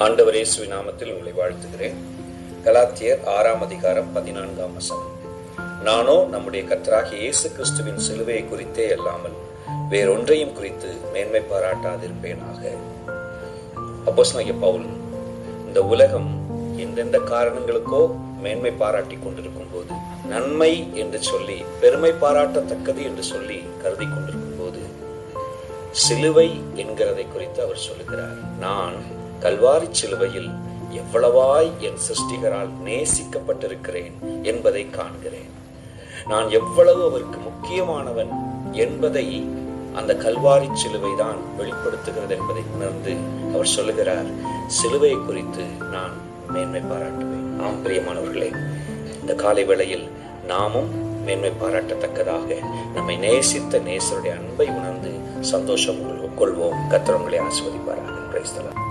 ஆண்டவர் இயேசுவின் நாமத்தில் உங்களை வாழ்த்துகிறேன். கலாத்தியர் 6ஆம் அதிகாரம் 14ஆம் வசனம். நானோ நம்முடைய கர்த்தராகிய இயேசு கிறிஸ்துவின் சிலுவையை குறித்தே அல்லாமல் வேறொன்றையும் குறித்து மேன்மை பாராட்டாதிருப்பேனாக. அப்போஸ்தலனாகிய பவுல் இந்த உலகம் எந்தெந்த காரணங்களுக்கோ மேன்மை பாராட்டி கொண்டிருக்கும் போது, நன்மை என்று சொல்லி பெருமை பாராட்டத்தக்கது என்று சொல்லி கருதி கொண்டிருக்கும் போது, சிலுவை என்கிறதை குறித்து அவர் சொல்லுகிறார். நான் கல்வாரி சிலுவையில் எவ்வளவாய் என் சிருஷ்டிகரால் நேசிக்கப்பட்டிருக்கிறேன் என்பதை காண்கிறேன். நான் எவ்வளவு அவருக்கு முக்கியமானவன் என்பதை அந்த கல்வாரி சிலுவை தான் வெளிப்படுத்துகிறது என்பதை உணர்ந்து அவர் சொல்லுகிறார், சிலுவையை குறித்து நான் மேன்மை பாராட்டுவேன். ஆம் பிரியமானவர்களே, இந்த காலை வேளையில் நாமும் மேன்மை பாராட்டத்தக்கதாக நம்மை நேசித்த நேசருடைய அன்பை உணர்ந்து சந்தோஷம் கொள்வோம். கர்த்தர் உங்களை ஆசீர்வதிப்பாராக. Praise the Lord.